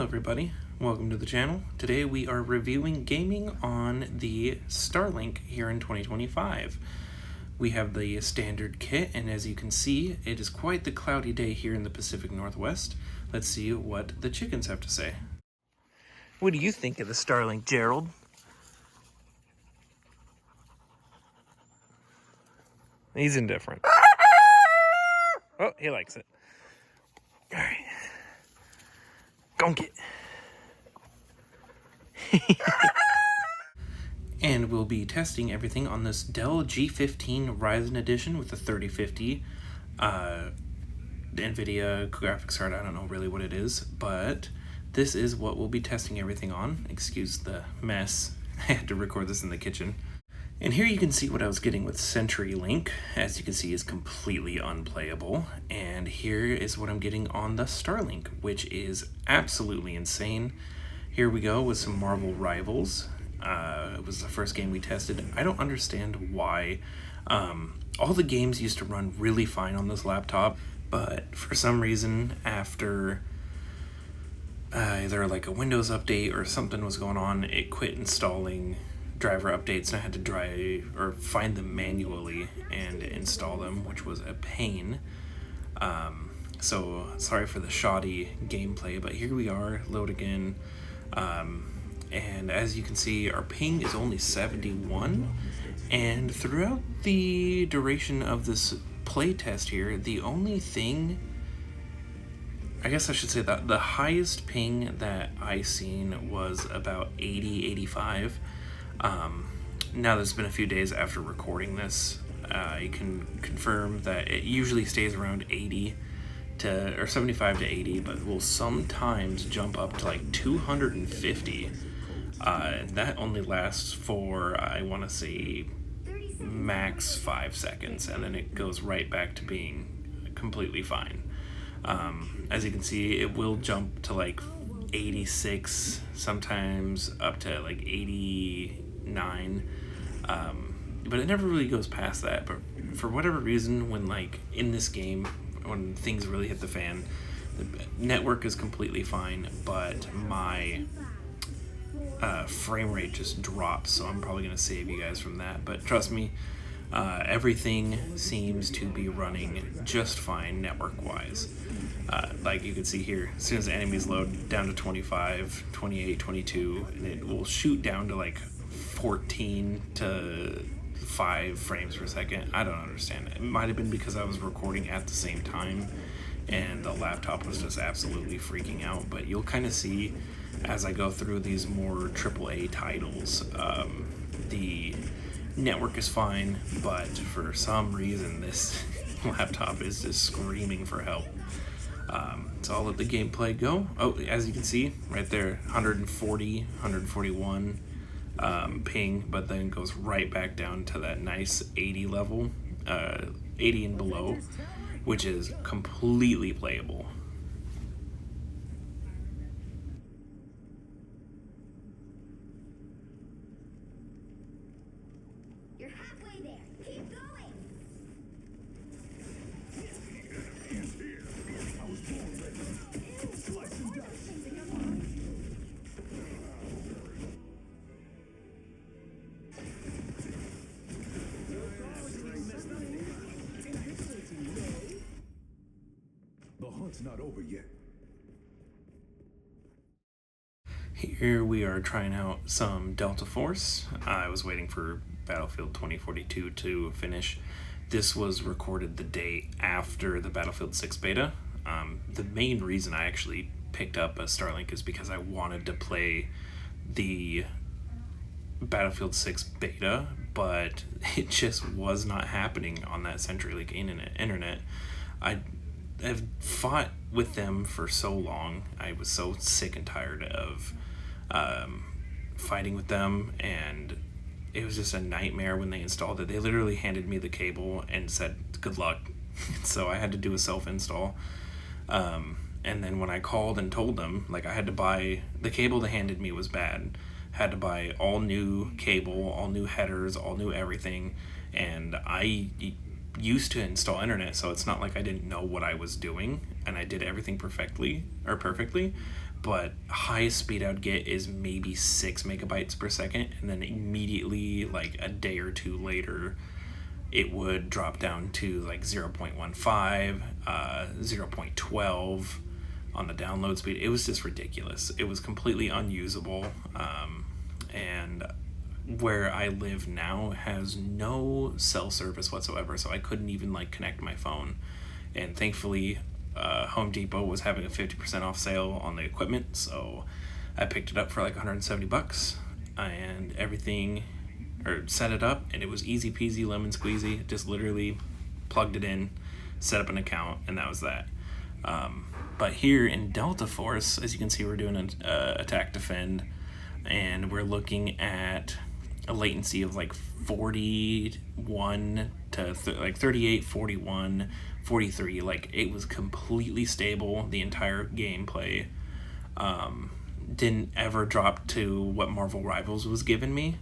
everybody, welcome to the channel. Today we are reviewing gaming on the Starlink here in 2025. We have the standard kit, and as you can see, it is quite the cloudy day here in the Pacific Northwest. Let's see what the chickens have to say. What do you think of the Starlink, Gerald? He's indifferent. Oh, he likes it. All right. Gonk it. And we'll be testing everything on this Dell G15 Ryzen Edition with the 3050 NVIDIA graphics card. I don't know really what it is, but this is what we'll be testing everything on. Excuse the mess. I had to record this in the kitchen. And here you can see what I was getting with CenturyLink. As you can see, is completely unplayable. And here is what I'm getting on the Starlink, which is absolutely insane. Here we go with some Marvel Rivals. It was the first game we tested. I don't understand why. All the games used to run really fine on this laptop, but for some reason, after either like a Windows update or something was going on, it quit installing driver updates, and I had to find them manually and install them, which was a pain. So sorry for the shoddy gameplay, but here we are, load again. And as you can see, our ping is only 71, and throughout the duration of this play test here, the only thing, I guess I should say that the highest ping that I seen was about 80, 85. Now there's been a few days after recording this, I can confirm that it usually stays around 80 or 75 to 80, but will sometimes jump up to like 250. That only lasts for, I want to say, max 5 seconds, and then it goes right back to being completely fine. As you can see, it will jump to like 86, sometimes up to like 89, but it never really goes past that. But for whatever reason, when like in this game, when things really hit the fan, the network is completely fine, but my frame rate just drops, so I'm probably going to save you guys from that. But trust me, everything seems to be running just fine network-wise. Like you can see here, as soon as the enemies load down to 25, 28, 22, and it will shoot down to like 14 to 5 frames per second. I don't understand it. It might have been because I was recording at the same time and the laptop was just absolutely freaking out, but you'll kind of see as I go through these more AAA titles, the network is fine, but for some reason this laptop is just screaming for help. So I'll let the gameplay go. Oh, as you can see right there, 140, 141 ping, but then goes right back down to that nice 80 level, 80 and below, which is completely playable. You're halfway there. Keep going. The hunt's not over yet. Here we are trying out some Delta Force. I was waiting for Battlefield 2042 to finish. This was recorded the day after the Battlefield 6 beta. The main reason I actually picked up a Starlink is because I wanted to play the Battlefield 6 beta, but it just was not happening on that CenturyLink internet. I have fought with them for so long. I was so sick and tired of fighting with them, and it was just a nightmare when they installed it. They literally handed me the cable and said, good luck. So I had to do a self-install. And then when I called and told them, like, I had to buy, the cable they handed me was bad. Had to buy all new cable, all new headers, all new everything. And I used to install internet, so it's not like I didn't know what I was doing, and I did everything perfectly. but highest speed I'd get is maybe 6 megabytes per second, and then immediately, like a day or two later, it would drop down to like 0.15, 0.12 on the download speed. It was just ridiculous. It was completely unusable. And where I live now has no cell service whatsoever, so I couldn't even like connect my phone. And thankfully, Home Depot was having a 50% off sale on the equipment, so I picked it up for like $170, and everything, or set it up, and it was easy peasy lemon squeezy. Just literally plugged it in, set up an account, and that was that. But here in Delta Force, as you can see, we're doing an attack defend, and we're looking at a latency of like 41 to like 38, 41, 43. Like, it was completely stable the entire gameplay. Didn't ever drop to what Marvel Rivals was giving me,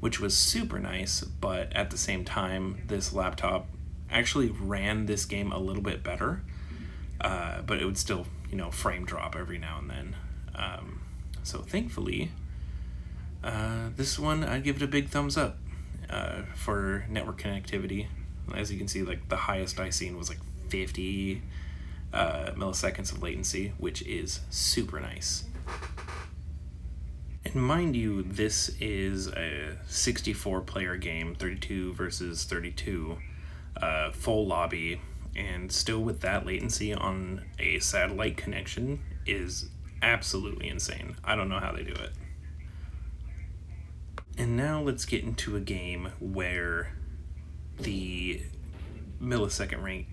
which was super nice. But at the same time, this laptop actually ran this game a little bit better, but it would still, frame drop every now and then. So thankfully, this one, I'd give it a big thumbs up for network connectivity. As you can see, like the highest I seen was like 50 milliseconds of latency, which is super nice. And mind you, this is a 64 player game, 32 versus 32, full lobby, and still with that latency on a satellite connection is absolutely insane. I don't know how they do it. And now let's get into a game where the millisecond rate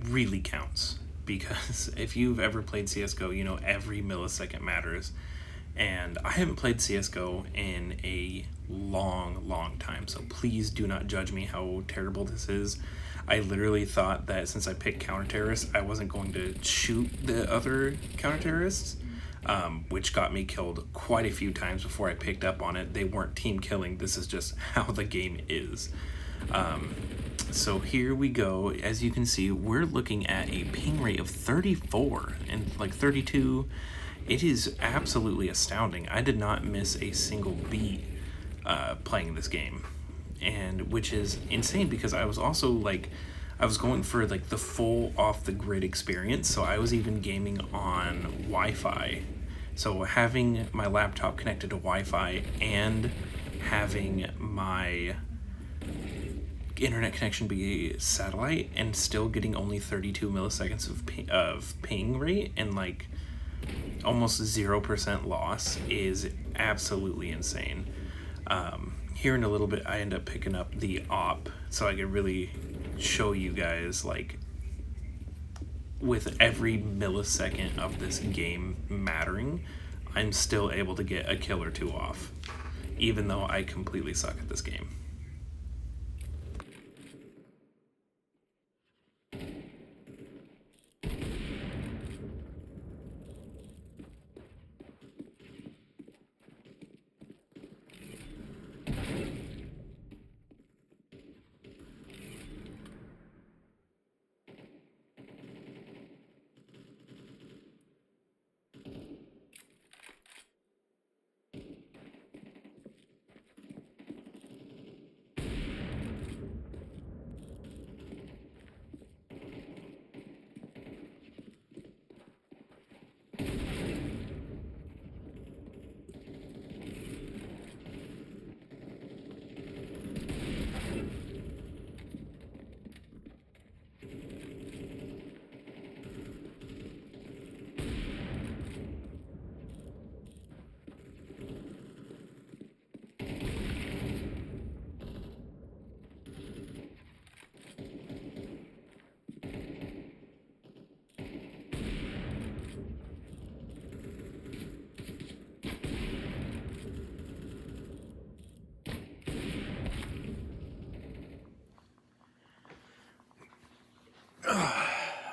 really counts. Because if you've ever played CSGO, you know every millisecond matters. And I haven't played CSGO in a long time, so please do not judge me how terrible this is. I literally thought that since I picked counter-terrorists, I wasn't going to shoot the other counter-terrorists, which got me killed quite a few times before I picked up on it. They weren't team killing, this is just how the game is. So here we go. As you can see, we're looking at a ping rate of 34 and like 32. It is absolutely astounding. I did not miss a single beat playing this game, and which is insane because I was also like, I was going for like the full off the grid experience, so I was even gaming on Wi-Fi. So having my laptop connected to Wi-Fi and having my internet connection be satellite and still getting only 32 milliseconds of ping rate and like almost 0% loss is absolutely insane. Here in a little bit, I end up picking up the op so I can really show you guys, like, with every millisecond of this game mattering, I'm still able to get a kill or two off, even though I completely suck at this game.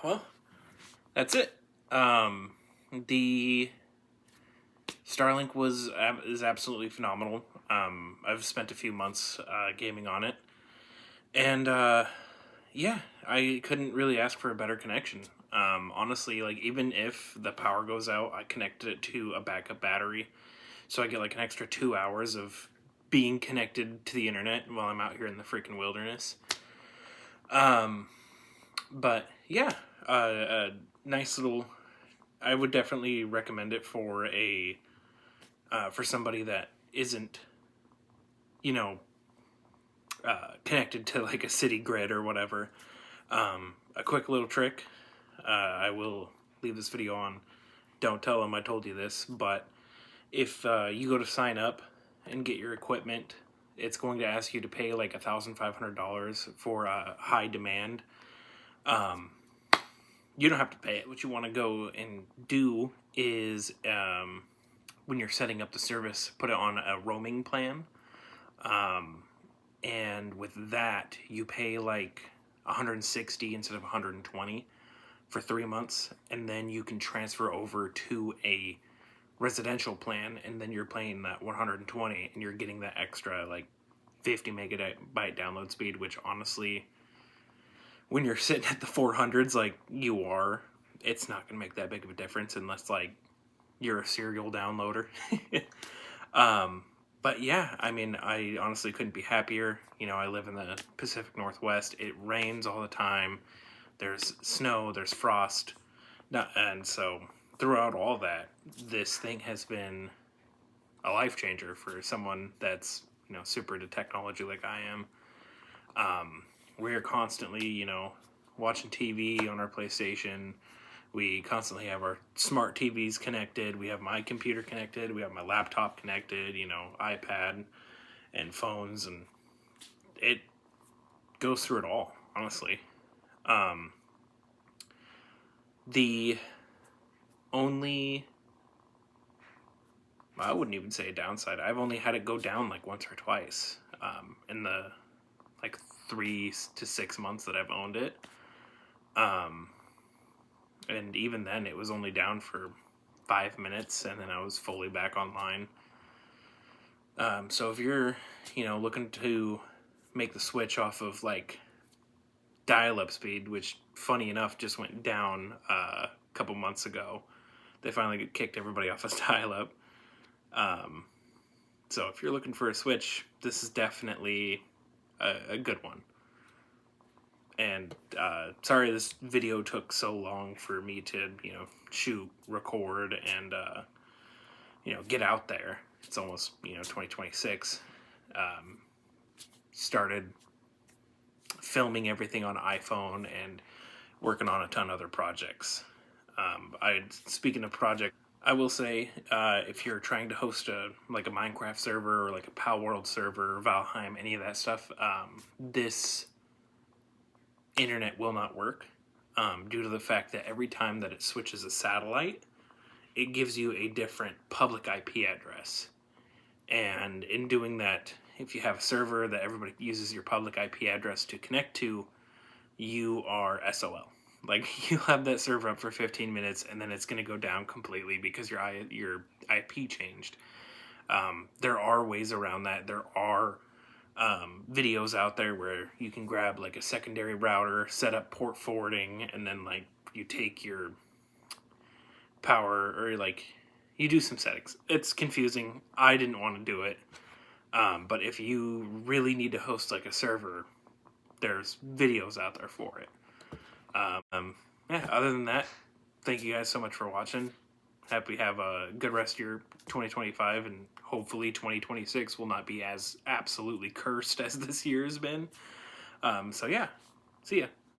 Well, that's it. The Starlink is absolutely phenomenal. I've spent a few months gaming on it, and yeah, I couldn't really ask for a better connection. Honestly, like, even if the power goes out, I connected it to a backup battery, so I get like an extra 2 hours of being connected to the internet while I'm out here in the freaking wilderness. But yeah, a nice little. I would definitely recommend it for for somebody that isn't, you know, connected to like a city grid or whatever. A quick little trick. I will leave this video on. Don't tell them I told you this, but if you go to sign up and get your equipment, it's going to ask you to pay like $1,500 for high demand. You don't have to pay it. What you want to go and do is, when you're setting up the service, put it on a roaming plan. And with that, you pay like 160 instead of 120 for 3 months, and then you can transfer over to a residential plan, and then you're paying that 120, and you're getting that extra like 50 megabyte download speed, which honestly, when you're sitting at the 400s like you are, it's not going to make that big of a difference unless like you're a serial downloader. But yeah, I mean, I honestly couldn't be happier. You know, I live in the Pacific Northwest. It rains all the time. There's snow, there's frost. And so throughout all that, this thing has been a life changer for someone that's, you know, super into technology like I am. We're constantly, you know, watching TV on our PlayStation. We constantly have our smart TVs connected. We have my computer connected. We have my laptop connected, you know, iPad and phones. And it goes through it all, honestly. The only, I wouldn't even say a downside. I've only had it go down like once or twice in the like 3 to 6 months that I've owned it. And even then, it was only down for 5 minutes, and then I was fully back online. So if you're, you know, looking to make the switch off of like dial-up speed, which funny enough just went down a couple months ago, they finally kicked everybody off of dial-up. So if you're looking for a switch, this is definitely a good one. And sorry this video took so long for me to, you know, shoot, record, and, you know, get out there. It's almost, you know, 2026. Started filming everything on iPhone and working on a ton of other projects. Speaking of projects, I will say, if you're trying to host a Minecraft server or like a Pal World server, Valheim, any of that stuff, this internet will not work, due to the fact that every time that it switches a satellite, it gives you a different public IP address. And in doing that, if you have a server that everybody uses your public IP address to connect to, you are SOL. Like, you have that server up for 15 minutes, and then it's going to go down completely because your IP changed. There are ways around that. There are videos out there where you can grab like a secondary router, set up port forwarding, and then like you take your power, or like you do some settings. It's confusing. I didn't want to do it. But if you really need to host like a server, there's videos out there for it. Yeah, other than that, thank you guys so much for watching. Hope you have a good rest of your 2025, and hopefully 2026 will not be as absolutely cursed as this year has been. So yeah, see ya.